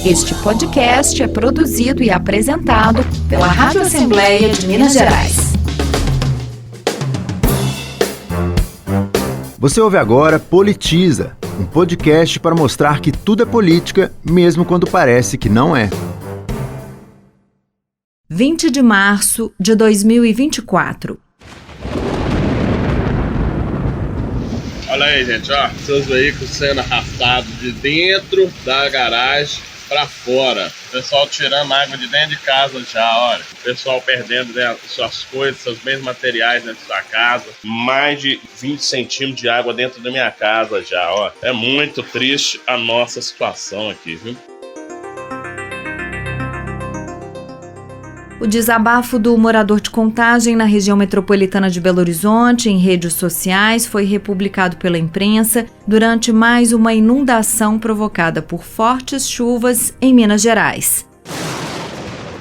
Este podcast é produzido e apresentado pela Rádio Assembleia de Minas Gerais. Você ouve agora Politiza, um podcast para mostrar que tudo é política, mesmo quando parece que não é. 20 de março de 2024. Olha aí, gente, ó, seus veículos sendo arrastados de dentro da garagem para fora. O pessoal tirando água de dentro de casa já, olha. O pessoal perdendo suas coisas, seus bens materiais dentro da casa. Mais de 20 centímetros de água dentro da minha casa já, ó. É muito triste a nossa situação aqui, viu? O desabafo do morador de Contagem na região metropolitana de Belo Horizonte em redes sociais foi republicado pela imprensa durante mais uma inundação provocada por fortes chuvas em Minas Gerais.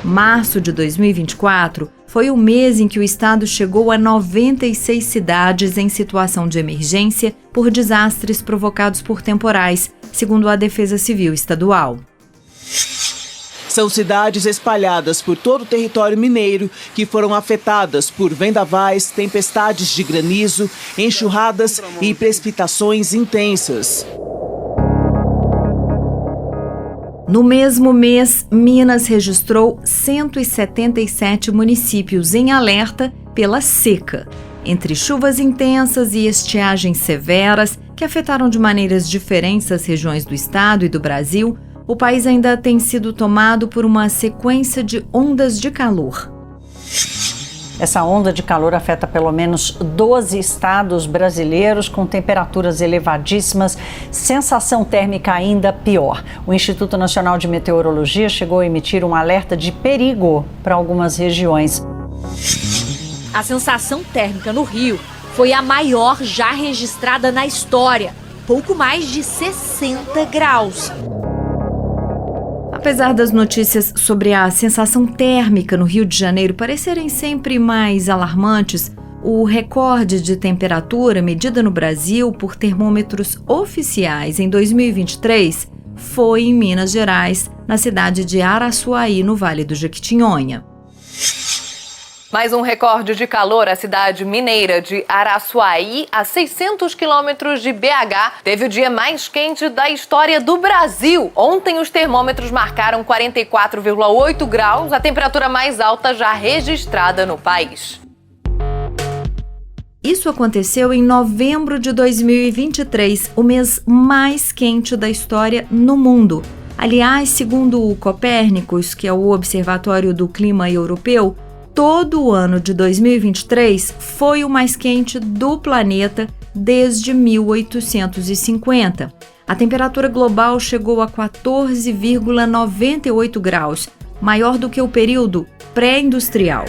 Março de 2024 foi o mês em que o estado chegou a 96 cidades em situação de emergência por desastres provocados por temporais, segundo a Defesa Civil Estadual. São cidades espalhadas por todo o território mineiro que foram afetadas por vendavais, tempestades de granizo, enxurradas e precipitações intensas. No mesmo mês, Minas registrou 177 municípios em alerta pela seca, entre chuvas intensas e estiagens severas que afetaram de maneiras diferentes as regiões do estado e do Brasil. O país ainda tem sido tomado por uma sequência de ondas de calor. Essa onda de calor afeta pelo menos 12 estados brasileiros com temperaturas elevadíssimas, sensação térmica ainda pior. O Instituto Nacional de Meteorologia chegou a emitir um alerta de perigo para algumas regiões. A sensação térmica no Rio foi a maior já registrada na história, pouco mais de 60 graus. Apesar das notícias sobre a sensação térmica no Rio de Janeiro parecerem sempre mais alarmantes, o recorde de temperatura medida no Brasil por termômetros oficiais em 2023 foi em Minas Gerais, na cidade de Araçuaí, no Vale do Jequitinhonha. Mais um recorde de calor, a cidade mineira de Araçuaí, a 600 quilômetros de BH, teve o dia mais quente da história do Brasil. Ontem os termômetros marcaram 44,8 graus, a temperatura mais alta já registrada no país. Isso aconteceu em novembro de 2023, o mês mais quente da história no mundo. Aliás, segundo o Copérnicus, que é o Observatório do Clima Europeu, todo o ano de 2023 foi o mais quente do planeta desde 1850. A temperatura global chegou a 14,98 graus, maior do que o período pré-industrial.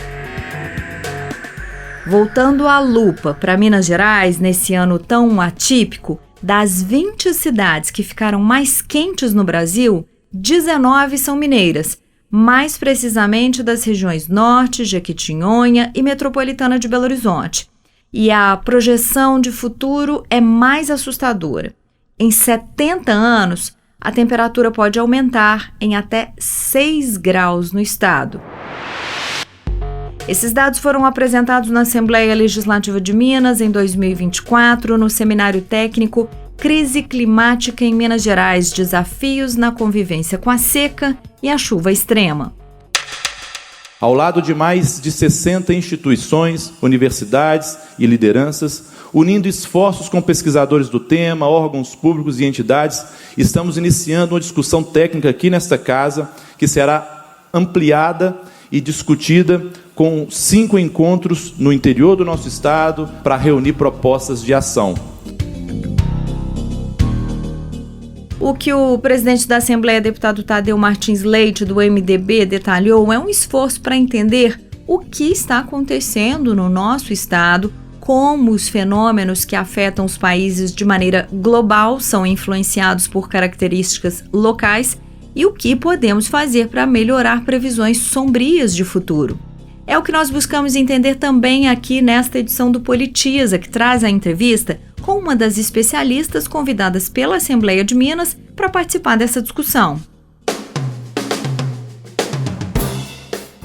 Voltando à lupa para Minas Gerais, nesse ano tão atípico, das 20 cidades que ficaram mais quentes no Brasil, 19 são mineiras, mais precisamente das regiões Norte, Jequitinhonha e Metropolitana de Belo Horizonte. E a projeção de futuro é mais assustadora. Em 70 anos, a temperatura pode aumentar em até 6 graus no estado. Esses dados foram apresentados na Assembleia Legislativa de Minas em 2024, no seminário técnico Crise Climática em Minas Gerais, Desafios na Convivência com a Seca e a Chuva Extrema. Ao lado de mais de 60 instituições, universidades e lideranças, unindo esforços com pesquisadores do tema, órgãos públicos e entidades, estamos iniciando uma discussão técnica aqui nesta casa, que será ampliada e discutida com 5 encontros no interior do nosso estado para reunir propostas de ação. O que o presidente da Assembleia, deputado Tadeu Martins Leite, do MDB, detalhou é um esforço para entender o que está acontecendo no nosso estado, como os fenômenos que afetam os países de maneira global são influenciados por características locais e o que podemos fazer para melhorar previsões sombrias de futuro. É o que nós buscamos entender também aqui nesta edição do Politiza, que traz a entrevista com uma das especialistas convidadas pela Assembleia de Minas para participar dessa discussão.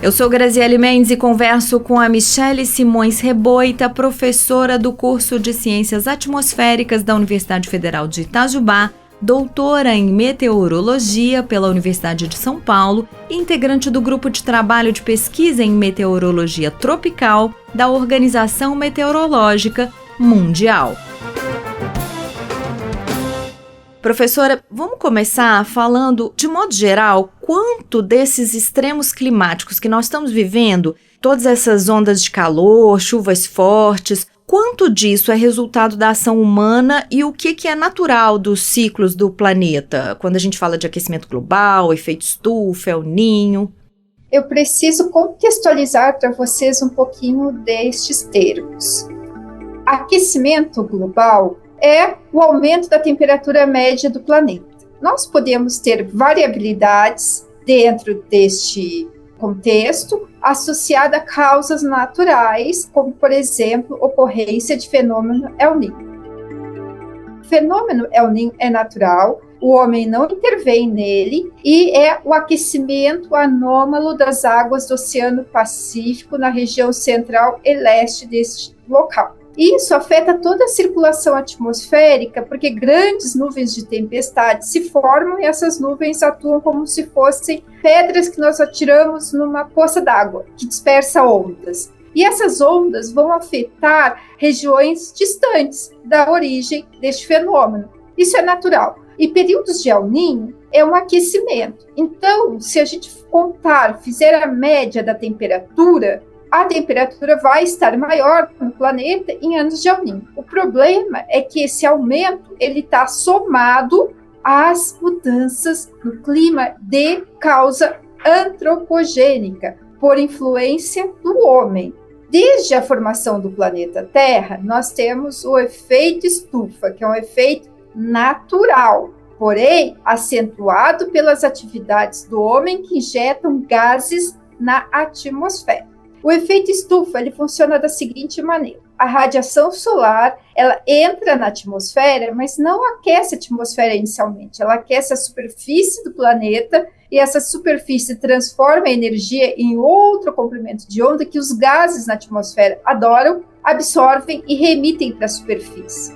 Eu sou Graziele Mendes e converso com a Michele Simões Reboita, professora do curso de Ciências Atmosféricas da Universidade Federal de Itajubá, doutora em Meteorologia pela Universidade de São Paulo e integrante do Grupo de Trabalho de Pesquisa em Meteorologia Tropical da Organização Meteorológica Mundial. Professora, vamos começar falando, de modo geral, quanto desses extremos climáticos que nós estamos vivendo, todas essas ondas de calor, chuvas fortes, quanto disso é resultado da ação humana e o que é natural dos ciclos do planeta? Quando a gente fala de aquecimento global, efeito estufa, El Niño. Eu preciso contextualizar para vocês um pouquinho destes termos. Aquecimento global é o aumento da temperatura média do planeta. Nós podemos ter variabilidades dentro deste contexto associada a causas naturais, como, por exemplo, ocorrência de fenômeno El Niño. O fenômeno El Niño é natural, o homem não intervém nele e é o aquecimento anômalo das águas do Oceano Pacífico na região central e leste deste local. Isso afeta toda a circulação atmosférica, porque grandes nuvens de tempestade se formam e essas nuvens atuam como se fossem pedras que nós atiramos numa poça d'água, que dispersa ondas. E essas ondas vão afetar regiões distantes da origem deste fenômeno. Isso é natural. E períodos de El Niño é um aquecimento. Então, se a gente fizer a média da temperatura, a temperatura vai estar maior no planeta em anos de El Niño. O problema é que esse aumento ele está somado às mudanças no clima de causa antropogênica, por influência do homem. Desde a formação do planeta Terra, nós temos o efeito estufa, que é um efeito natural, porém acentuado pelas atividades do homem que injetam gases na atmosfera. O efeito estufa ele funciona da seguinte maneira: a radiação solar ela entra na atmosfera, mas não aquece a atmosfera inicialmente, ela aquece a superfície do planeta e essa superfície transforma a energia em outro comprimento de onda que os gases na atmosfera adoram, absorvem e reemitem para a superfície.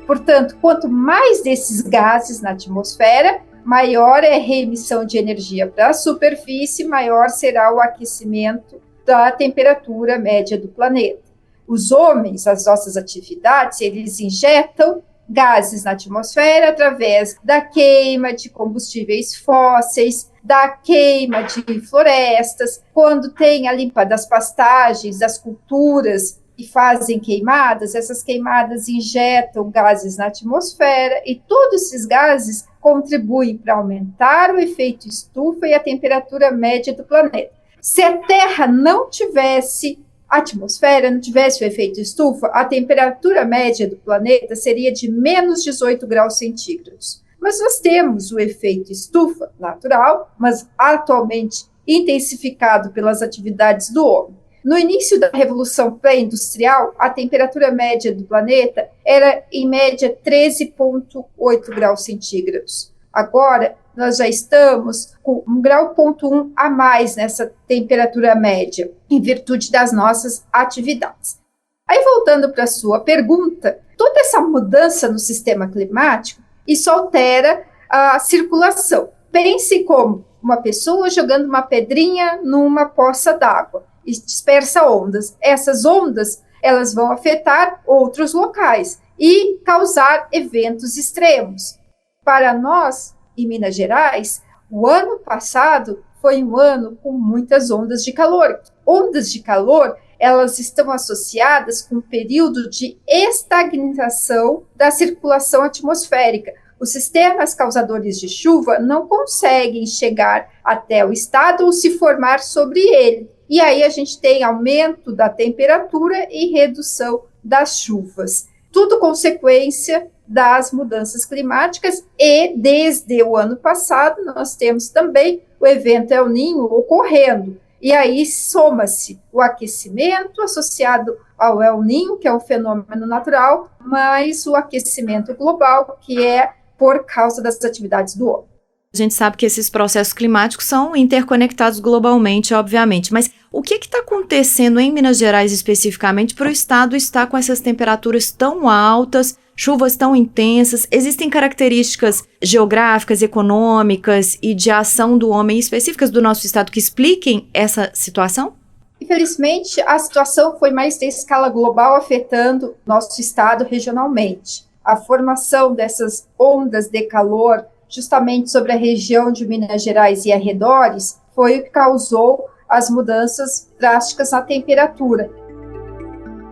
Portanto, quanto mais desses gases na atmosfera, maior é a reemissão de energia para a superfície, maior será o aquecimento da temperatura média do planeta. Os homens, as nossas atividades, eles injetam gases na atmosfera através da queima de combustíveis fósseis, da queima de florestas, quando tem a limpa das pastagens, das culturas que fazem queimadas, essas queimadas injetam gases na atmosfera e todos esses gases contribuem para aumentar o efeito estufa e a temperatura média do planeta. Se a Terra não tivesse atmosfera, não tivesse o efeito estufa, a temperatura média do planeta seria de menos 18 graus centígrados. Mas nós temos o efeito estufa natural, mas atualmente intensificado pelas atividades do homem. No início da Revolução Pré-Industrial, a temperatura média do planeta era, em média, 13,8 graus centígrados. Agora, nós já estamos com 1,1 grau a mais nessa temperatura média, em virtude das nossas atividades. Aí, voltando para a sua pergunta, toda essa mudança no sistema climático, isso altera a circulação. Pense como uma pessoa jogando uma pedrinha numa poça d'água e dispersa ondas. Essas ondas, elas vão afetar outros locais e causar eventos extremos. Para nós, em Minas Gerais, o ano passado foi um ano com muitas ondas de calor. Ondas de calor, elas estão associadas com um período de estagnação da circulação atmosférica. Os sistemas causadores de chuva não conseguem chegar até o estado ou se formar sobre ele. E aí a gente tem aumento da temperatura e redução das chuvas. Tudo consequência das mudanças climáticas e desde o ano passado nós temos também o evento El Niño ocorrendo. E aí soma-se o aquecimento associado ao El Niño, que é um fenômeno natural, mais o aquecimento global, que é por causa das atividades do homem. A gente sabe que esses processos climáticos são interconectados globalmente, obviamente, mas o que está acontecendo em Minas Gerais especificamente para o estado estar com essas temperaturas tão altas, chuvas tão intensas? Existem características geográficas, econômicas e de ação do homem específicas do nosso estado que expliquem essa situação? Infelizmente, a situação foi mais de escala global, afetando nosso estado regionalmente. A formação dessas ondas de calor, justamente sobre a região de Minas Gerais e arredores, foi o que causou as mudanças drásticas na temperatura.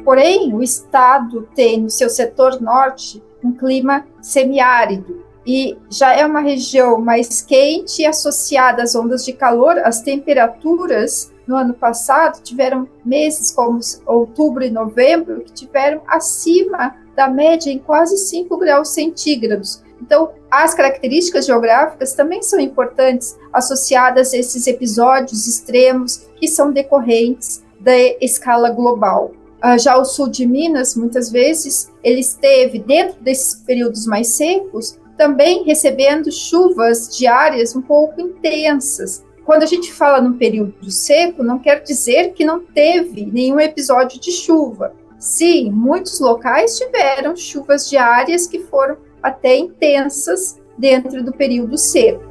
Porém, o estado tem no seu setor norte um clima semiárido e já é uma região mais quente e associada às ondas de calor. As temperaturas no ano passado tiveram meses como outubro e novembro que tiveram acima da média em quase 5 graus centígrados. Então, as características geográficas também são importantes, associadas a esses episódios extremos que são decorrentes da escala global. Já o sul de Minas, muitas vezes, ele esteve, dentro desses períodos mais secos, também recebendo chuvas diárias um pouco intensas. Quando a gente fala num período seco, não quer dizer que não teve nenhum episódio de chuva. Sim, muitos locais tiveram chuvas diárias que foram até intensas dentro do período seco.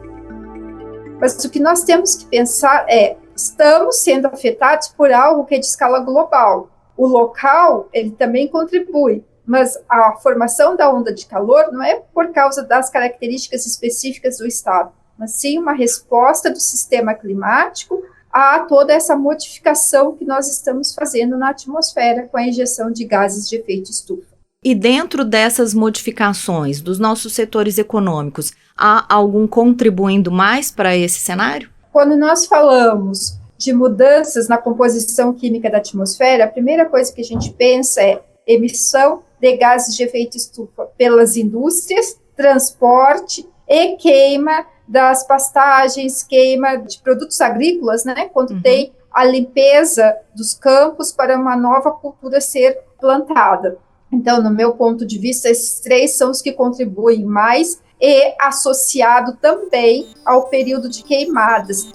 Mas o que nós temos que pensar é, estamos sendo afetados por algo que é de escala global. O local, ele também contribui, mas a formação da onda de calor não é por causa das características específicas do estado, mas sim uma resposta do sistema climático a toda essa modificação que nós estamos fazendo na atmosfera com a injeção de gases de efeito estufa. E dentro dessas modificações dos nossos setores econômicos, há algum contribuindo mais para esse cenário? Quando nós falamos de mudanças na composição química da atmosfera, a primeira coisa que a gente pensa é emissão de gases de efeito estufa pelas indústrias, transporte e queima das pastagens, queima de produtos agrícolas, né? Quando tem a limpeza dos campos para uma nova cultura ser plantada. Então, no meu ponto de vista, esses três são os que contribuem mais e associado também ao período de queimadas.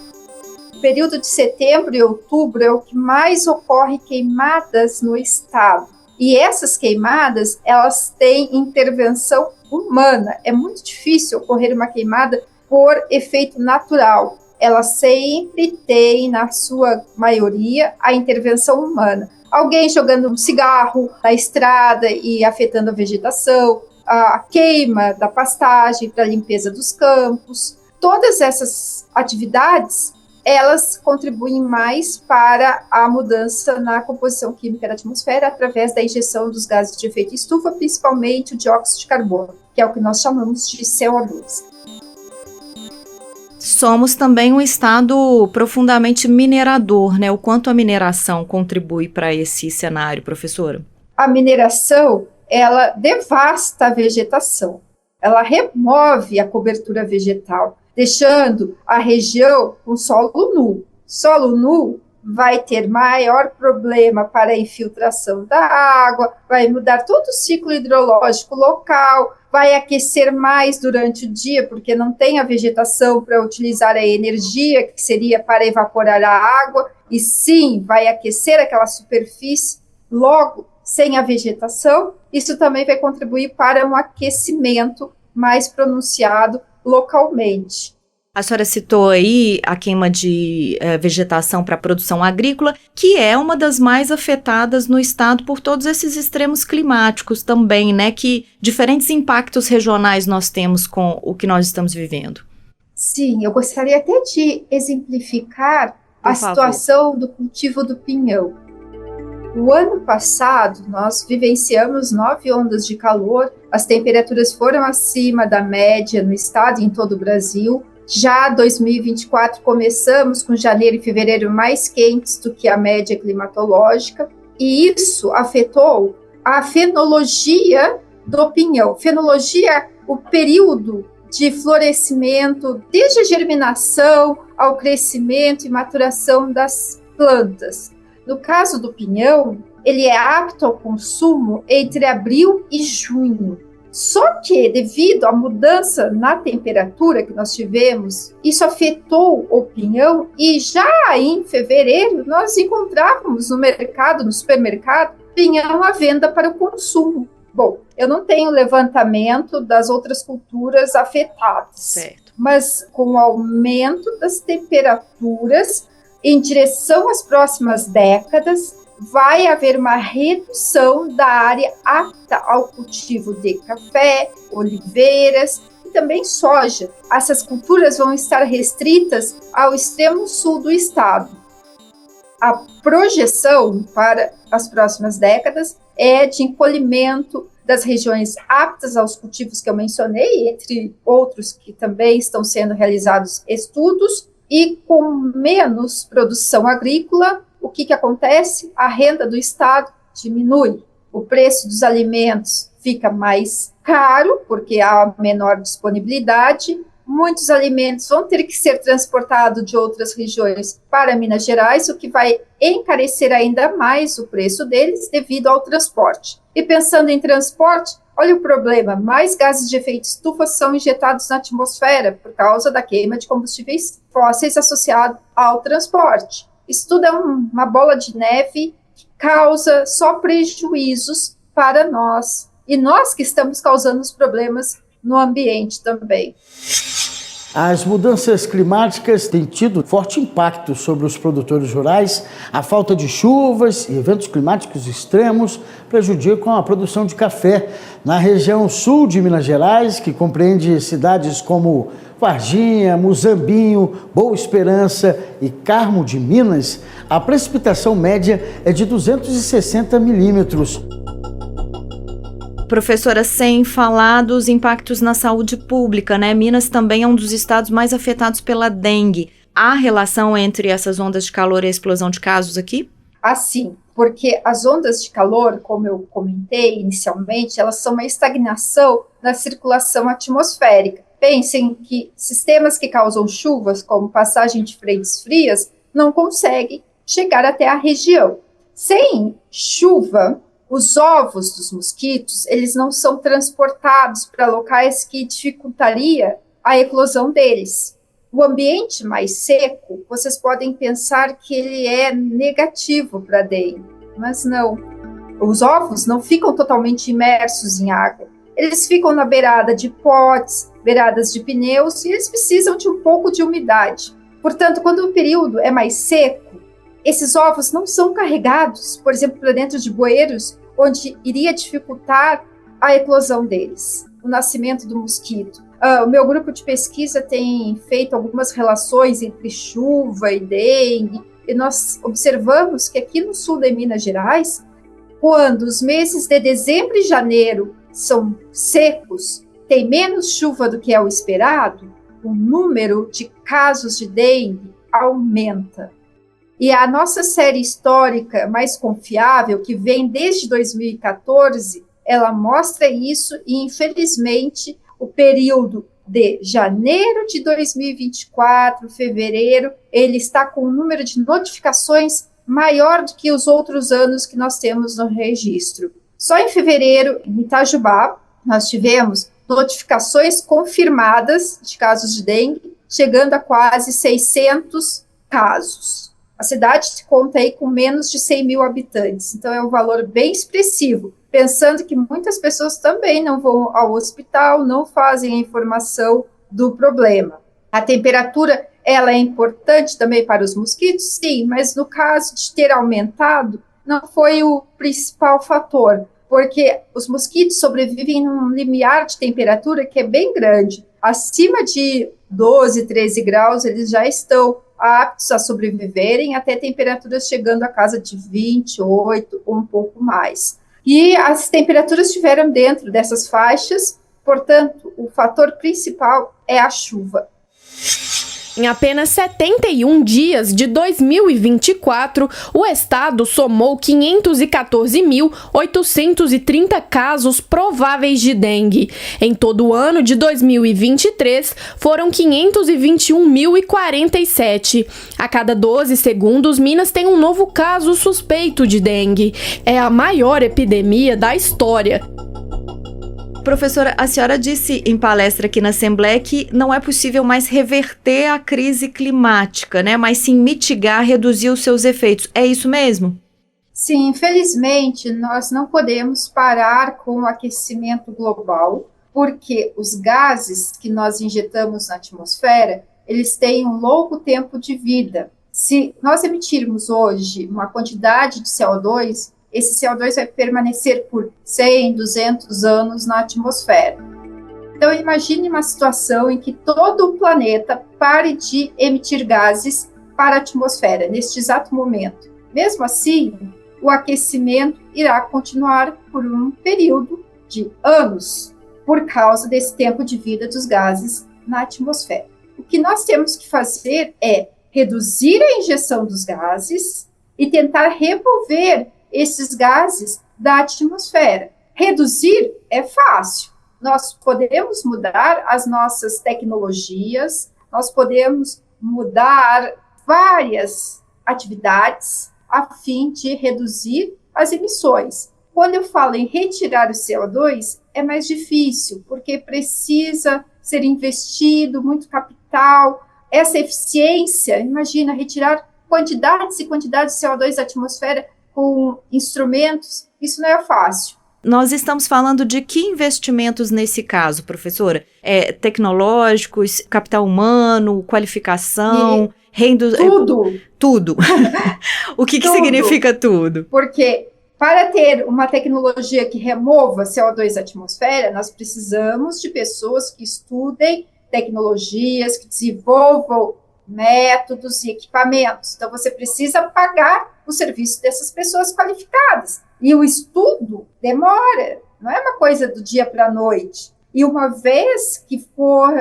O período de setembro e outubro é o que mais ocorre queimadas no estado. E essas queimadas, elas têm intervenção humana. É muito difícil ocorrer uma queimada por efeito natural. Ela sempre tem, na sua maioria, a intervenção humana. Alguém jogando um cigarro na estrada e afetando a vegetação, a queima da pastagem para a limpeza dos campos. Todas essas atividades, elas contribuem mais para a mudança na composição química da atmosfera através da injeção dos gases de efeito estufa, principalmente o dióxido de carbono, que é o que nós chamamos de CO2. Somos também um estado profundamente minerador, né? O quanto a mineração contribui para esse cenário, professora? A mineração, ela devasta a vegetação, ela remove a cobertura vegetal, deixando a região com solo nu. Solo nu vai ter maior problema para a infiltração da água, vai mudar todo o ciclo hidrológico local, vai aquecer mais durante o dia, porque não tem a vegetação para utilizar a energia que seria para evaporar a água, e sim, vai aquecer aquela superfície. Logo, sem a vegetação, isso também vai contribuir para um aquecimento mais pronunciado localmente. A senhora citou aí a queima de vegetação para a produção agrícola, que é uma das mais afetadas no estado por todos esses extremos climáticos também, né? Que diferentes impactos regionais nós temos com o que nós estamos vivendo. Sim, eu gostaria até de exemplificar a situação do cultivo do pinhão. O ano passado, nós vivenciamos 9 ondas de calor, as temperaturas foram acima da média no estado e em todo o Brasil. Já 2024 começamos com janeiro e fevereiro mais quentes do que a média climatológica, e isso afetou a fenologia do pinhão. Fenologia, o período de florescimento, desde a germinação ao crescimento e maturação das plantas. No caso do pinhão, ele é apto ao consumo entre abril e junho. Só que, devido à mudança na temperatura que nós tivemos, isso afetou o pinhão e já em fevereiro nós encontrávamos no mercado, no supermercado, pinhão à venda para o consumo. Bom, eu não tenho levantamento das outras culturas afetadas, Certo. mas com o aumento das temperaturas em direção às próximas décadas, vai haver uma redução da área apta ao cultivo de café, oliveiras e também soja. Essas culturas vão estar restritas ao extremo sul do estado. A projeção para as próximas décadas é de encolhimento das regiões aptas aos cultivos que eu mencionei, entre outros que também estão sendo realizados estudos, e com menos produção agrícola. O que acontece? A renda do Estado diminui, o preço dos alimentos fica mais caro, porque há menor disponibilidade, muitos alimentos vão ter que ser transportados de outras regiões para Minas Gerais, o que vai encarecer ainda mais o preço deles devido ao transporte. E pensando em transporte, olha o problema, mais gases de efeito estufa são injetados na atmosfera por causa da queima de combustíveis fósseis associado ao transporte. Isso tudo é uma bola de neve que causa só prejuízos para nós. E nós que estamos causando os problemas no ambiente também. As mudanças climáticas têm tido forte impacto sobre os produtores rurais. A falta de chuvas e eventos climáticos extremos prejudicam a produção de café. Na região sul de Minas Gerais, que compreende cidades como Varginha, Muzambinho, Boa Esperança e Carmo de Minas, a precipitação média é de 260 milímetros. Professora, sem falar dos impactos na saúde pública, né? Minas também é um dos estados mais afetados pela dengue. Há relação entre essas ondas de calor e a explosão de casos aqui? Assim, porque as ondas de calor, como eu comentei inicialmente, elas são uma estagnação na circulação atmosférica. Pensem que sistemas que causam chuvas, como passagem de frentes frias, não conseguem chegar até a região. Sem chuva, os ovos dos mosquitos, eles não são transportados para locais que dificultaria a eclosão deles. O ambiente mais seco, vocês podem pensar que ele é negativo para a dengue, mas não. Os ovos não ficam totalmente imersos em água. Eles ficam na beirada de potes, beiradas de pneus, e eles precisam de um pouco de umidade. Portanto, quando o período é mais seco, esses ovos não são carregados, por exemplo, para dentro de bueiros, onde iria dificultar a eclosão deles, o nascimento do mosquito. O meu grupo de pesquisa tem feito algumas relações entre chuva e dengue, e nós observamos que aqui no sul de Minas Gerais, quando os meses de dezembro e janeiro são secos, tem menos chuva do que é o esperado, o número de casos de dengue aumenta. E a nossa série histórica mais confiável, que vem desde 2014, ela mostra isso e, infelizmente, o período de janeiro de 2024, fevereiro, ele está com um número de notificações maior do que os outros anos que nós temos no registro. Só em fevereiro, em Itajubá, nós tivemos notificações confirmadas de casos de dengue, chegando a quase 600 casos. A cidade conta aí com menos de 100 mil habitantes, então é um valor bem expressivo, pensando que muitas pessoas também não vão ao hospital, não fazem a informação do problema. A temperatura, ela é importante também para os mosquitos? Sim, mas no caso de ter aumentado, não foi o principal fator, porque os mosquitos sobrevivem num limiar de temperatura que é bem grande. Acima de 12, 13 graus, eles já estão aptos a sobreviverem até temperaturas chegando a casa de 28 ou um pouco mais. E as temperaturas estiveram dentro dessas faixas, portanto, o fator principal é a chuva. Em apenas 71 dias de 2024, o estado somou 514.830 casos prováveis de dengue. Em todo o ano de 2023, foram 521.047. A cada 12 segundos, Minas tem um novo caso suspeito de dengue. É a maior epidemia da história. Professora, a senhora disse em palestra aqui na Assembleia que não é possível mais reverter a crise climática, né? Mas sim mitigar, reduzir os seus efeitos. É isso mesmo? Sim, infelizmente, nós não podemos parar com o aquecimento global, porque os gases que nós injetamos na atmosfera, eles têm um longo tempo de vida. Se nós emitirmos hoje uma quantidade de CO2, esse CO2 vai permanecer por 100, 200 anos na atmosfera. Então, imagine uma situação em que todo o planeta pare de emitir gases para a atmosfera, neste exato momento. Mesmo assim, o aquecimento irá continuar por um período de anos, por causa desse tempo de vida dos gases na atmosfera. O que nós temos que fazer é reduzir a injeção dos gases e tentar remover esses gases da atmosfera. Reduzir é fácil. Nós podemos mudar as nossas tecnologias, nós podemos mudar várias atividades a fim de reduzir as emissões. Quando eu falo em retirar o CO2, é mais difícil, porque precisa ser investido muito capital. Essa eficiência, imagina, retirar quantidades e quantidades de CO2 da atmosfera com instrumentos, isso não é fácil. Nós estamos falando de que investimentos nesse caso, professora? Tecnológicos, capital humano, qualificação, tudo. Tudo. O que significa tudo? Porque para ter uma tecnologia que remova CO2 da atmosfera, nós precisamos de pessoas que estudem tecnologias, que desenvolvam métodos e equipamentos. Então, você precisa pagar o serviço dessas pessoas qualificadas. E o estudo demora, não é uma coisa do dia para a noite. E uma vez que for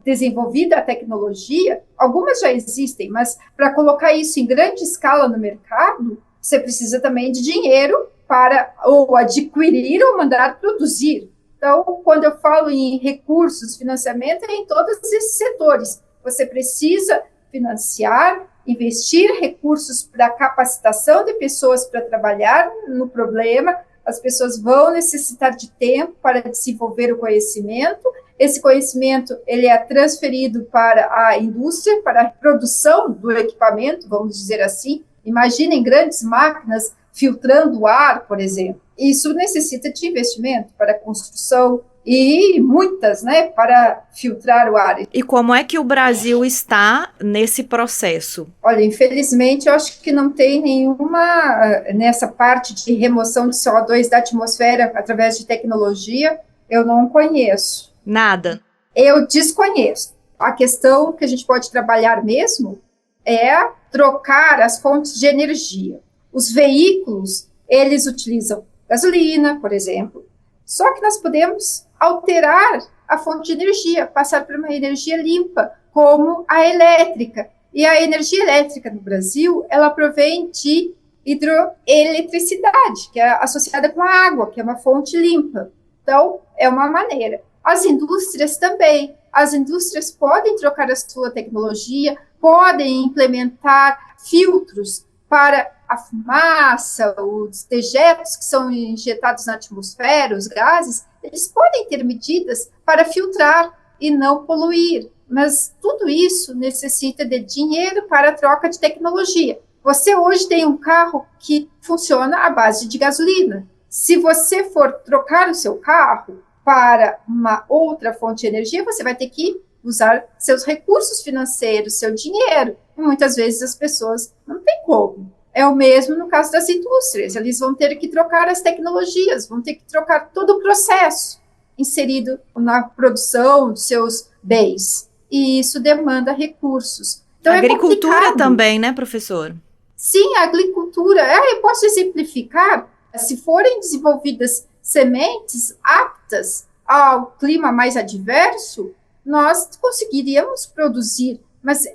desenvolvida a tecnologia, algumas já existem, mas para colocar isso em grande escala no mercado, você precisa também de dinheiro para ou adquirir ou mandar produzir. Então, quando eu falo em recursos, financiamento, é em todos esses setores. Você precisa financiar, investir recursos para capacitação de pessoas para trabalhar no problema. As pessoas vão necessitar de tempo para desenvolver o conhecimento. Esse conhecimento ele é transferido para a indústria, para a produção do equipamento, vamos dizer assim. Imaginem grandes máquinas filtrando o ar, por exemplo. Isso necessita de investimento para a construção e muitas, para filtrar o ar. E como é que o Brasil está nesse processo? Olha, infelizmente, eu acho que não tem nenhuma, nessa parte de remoção de CO2 da atmosfera através de tecnologia, eu não conheço. Nada? Eu desconheço. A questão que a gente pode trabalhar mesmo é trocar as fontes de energia. Os veículos, eles utilizam gasolina, por exemplo, só que nós podemos alterar a fonte de energia, passar para uma energia limpa, como a elétrica. E a energia elétrica no Brasil, ela provém de hidroeletricidade, que é associada com a água, que é uma fonte limpa. Então, é uma maneira. As indústrias também. As indústrias podem trocar a sua tecnologia, podem implementar filtros para a fumaça, os dejetos que são injetados na atmosfera, os gases, eles podem ter medidas para filtrar e não poluir, mas tudo isso necessita de dinheiro para a troca de tecnologia. Você hoje tem um carro que funciona à base de gasolina. Se você for trocar o seu carro para uma outra fonte de energia, você vai ter que usar seus recursos financeiros, seu dinheiro, e muitas vezes as pessoas não têm como. É o mesmo no caso das indústrias, eles vão ter que trocar as tecnologias, vão ter que trocar todo o processo inserido na produção dos seus bens, e isso demanda recursos. Então, a agricultura também, né, professor? Sim, a agricultura. Eu posso exemplificar, se forem desenvolvidas sementes aptas ao clima mais adverso, nós conseguiríamos produzir, mas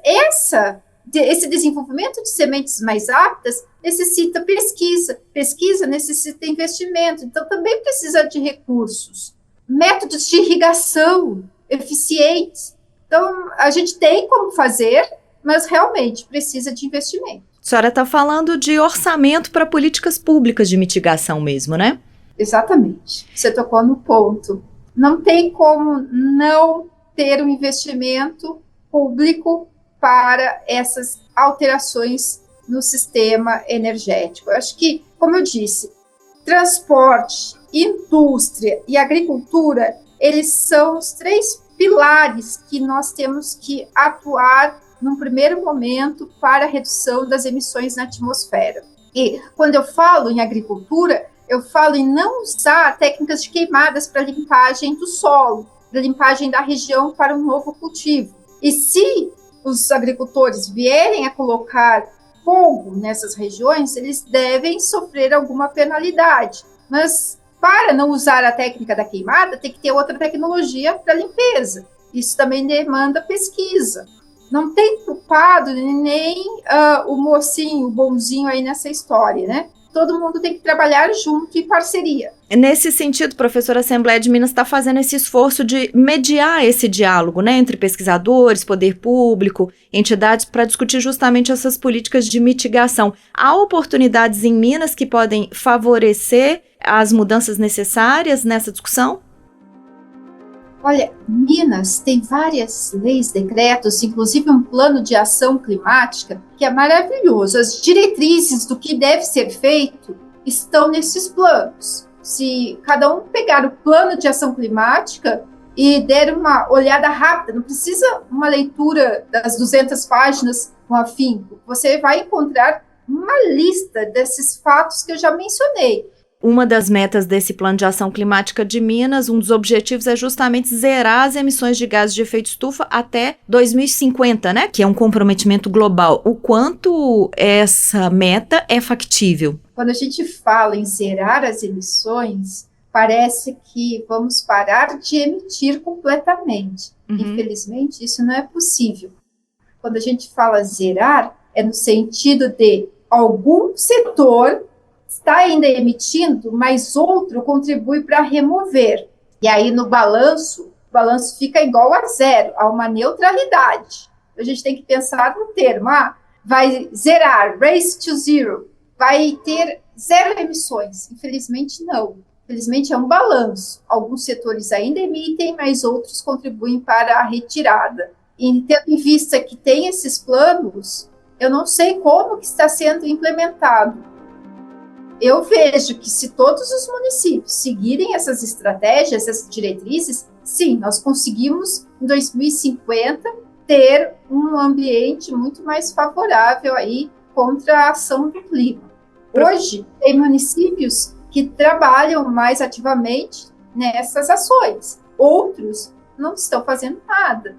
esse desenvolvimento de sementes mais aptas necessita pesquisa necessita investimento, então também precisa de recursos, métodos de irrigação eficientes. Então, a gente tem como fazer, mas realmente precisa de investimento. A senhora está falando de orçamento para políticas públicas de mitigação mesmo, né? Exatamente. Você tocou no ponto. não tem como não ter um investimento público para essas alterações no sistema energético. Eu acho que, como eu disse, transporte, indústria e agricultura, eles são os 3 pilares que nós temos que atuar num primeiro momento para a redução das emissões na atmosfera. E quando eu falo em agricultura, eu falo em não usar técnicas de queimadas para limpagem do solo, para limpagem da região para um novo cultivo. E se os agricultores vierem a colocar fogo nessas regiões, eles devem sofrer alguma penalidade. Mas para não usar a técnica da queimada, tem que ter outra tecnologia para limpeza. Isso também demanda pesquisa. Não tem culpado nem o mocinho, o bonzinho aí nessa história, né? Todo mundo tem que trabalhar junto em parceria. Nesse sentido, professora, a Assembleia de Minas está fazendo esse esforço de mediar esse diálogo, né, entre pesquisadores, poder público, entidades, para discutir justamente essas políticas de mitigação. Há oportunidades em Minas que podem favorecer as mudanças necessárias nessa discussão? Olha, Minas tem várias leis, decretos, inclusive um plano de ação climática, que é maravilhoso. As diretrizes do que deve ser feito estão nesses planos. Se cada um pegar o plano de ação climática e der uma olhada rápida, não precisa uma leitura das 200 páginas com afinco, você vai encontrar uma lista desses fatos que eu já mencionei. Uma das metas desse plano de ação climática de Minas, um dos objetivos é justamente zerar as emissões de gases de efeito estufa até 2050, né? Que é um comprometimento global. O quanto essa meta é factível? Quando a gente fala em zerar as emissões, parece que vamos parar de emitir completamente. Infelizmente, isso não é possível. Quando a gente fala zerar, é no sentido de algum setor está ainda emitindo, mas outro contribui para remover. E aí, no balanço, o balanço fica igual a zero, a uma neutralidade. A gente tem que pensar no termo, vai zerar, race to zero, vai ter 0 emissões. Infelizmente, não. Infelizmente, é um balanço. Alguns setores ainda emitem, mas outros contribuem para a retirada. E, tendo em vista que tem esses planos, eu não sei como que está sendo implementado. Eu vejo que se todos os municípios seguirem essas estratégias, essas diretrizes, sim, nós conseguimos, em 2050, ter um ambiente muito mais favorável aí contra a ação do clima. Hoje, tem municípios que trabalham mais ativamente nessas ações. Outros não estão fazendo nada.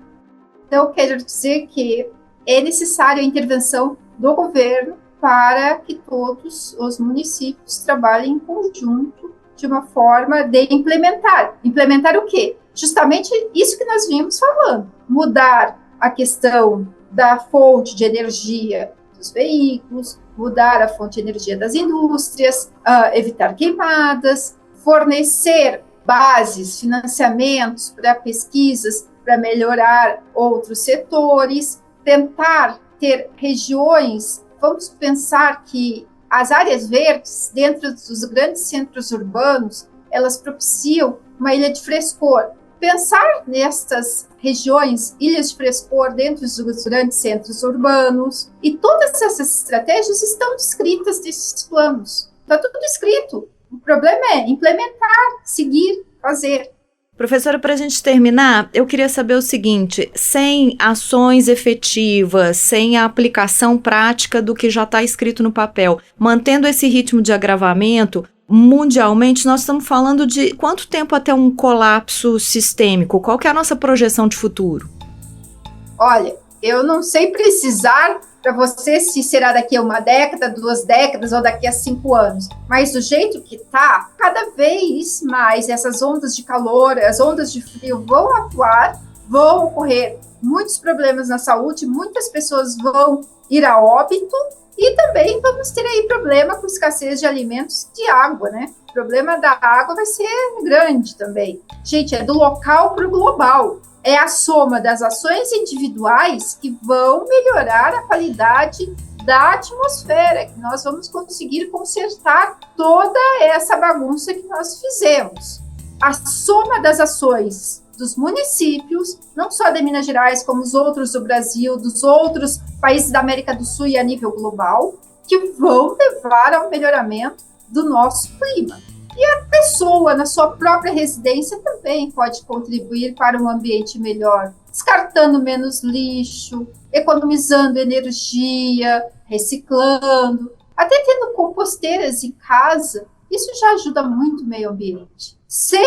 Então, eu quero dizer que é necessária a intervenção do governo para que todos os municípios trabalhem em conjunto de uma forma de implementar. Implementar o quê? Justamente isso que nós vimos falando. Mudar a questão da fonte de energia dos veículos, mudar a fonte de energia das indústrias, evitar queimadas, fornecer bases, financiamentos para pesquisas, para melhorar outros setores, tentar ter regiões. Vamos pensar que as áreas verdes, dentro dos grandes centros urbanos, elas propiciam uma ilha de frescor. Pensar nestas regiões, ilhas de frescor, dentro dos grandes centros urbanos, e todas essas estratégias estão descritas nesses planos. Está tudo escrito. O problema é implementar, seguir, fazer. Professora, para a gente terminar, eu queria saber o seguinte: sem ações efetivas, sem a aplicação prática do que já está escrito no papel, mantendo esse ritmo de agravamento, mundialmente nós estamos falando de quanto tempo até um colapso sistêmico? Qual que é a nossa projeção de futuro? Olha, eu não sei precisar para você se será daqui a 1 década, 2 décadas ou daqui a 5 anos. Mas do jeito que está, cada vez mais essas ondas de calor, as ondas de frio vão atuar, vão ocorrer muitos problemas na saúde, muitas pessoas vão ir a óbito e também vamos ter aí problema com escassez de alimentos e água, né? O problema da água vai ser grande também. Gente, é do local para o global. É a soma das ações individuais que vão melhorar a qualidade da atmosfera, que nós vamos conseguir consertar toda essa bagunça que nós fizemos. a soma das ações dos municípios, não só de Minas Gerais, como os outros do Brasil, dos outros países da América do Sul e a nível global, que vão levar ao melhoramento do nosso clima. E a pessoa, na sua própria residência, também pode contribuir para um ambiente melhor, descartando menos lixo, economizando energia, reciclando, até tendo composteiras em casa. Isso já ajuda muito o meio ambiente. Se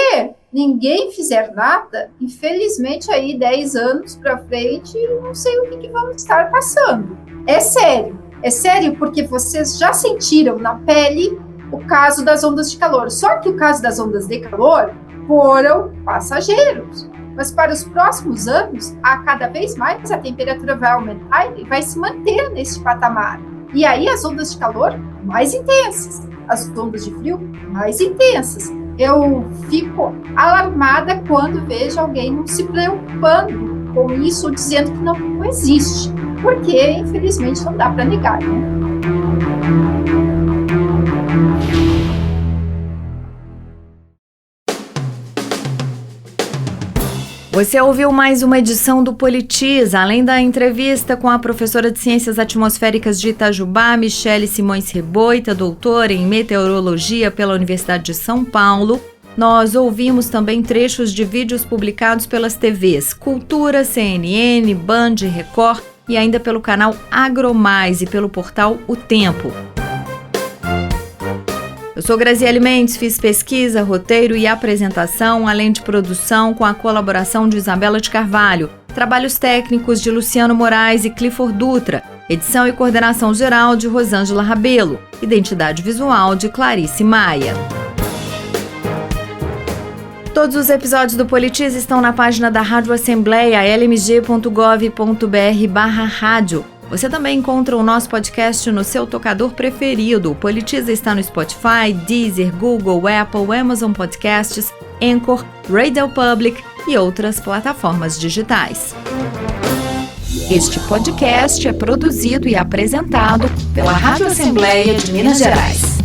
ninguém fizer nada, infelizmente, aí 10 anos para frente, não sei o que vamos estar passando. É sério porque vocês já sentiram na pele o caso das ondas de calor. Só que o caso das ondas de calor foram passageiros. Mas para os próximos anos, cada vez mais a temperatura vai aumentar e vai se manter nesse patamar. E aí as ondas de calor mais intensas, as ondas de frio mais intensas. Eu fico alarmada quando vejo alguém não se preocupando com isso ou dizendo que não existe. Porque, infelizmente, não dá para negar, né? Você ouviu mais uma edição do Politiza, além da entrevista com a professora de Ciências Atmosféricas de Itajubá, Michele Simões Reboita, doutora em Meteorologia pela Universidade de São Paulo. Nós ouvimos também trechos de vídeos publicados pelas TVs Cultura, CNN, Band, Record e ainda pelo canal AgroMais e pelo portal O Tempo. Eu sou Graziele Mendes, fiz pesquisa, roteiro e apresentação, além de produção com a colaboração de Isabela de Carvalho, trabalhos técnicos de Luciano Moraes e Clifford Dutra, edição e coordenação geral de Rosângela Rabelo, identidade visual de Clarice Maia. Todos os episódios do Politiza estão na página da Rádio Assembleia, lmg.gov.br/rádio. Você também encontra o nosso podcast no seu tocador preferido. O Politiza está no Spotify, Deezer, Google, Apple, Amazon Podcasts, Anchor, Radio Public e outras plataformas digitais. Este podcast é produzido e apresentado pela Rádio Assembleia de Minas Gerais.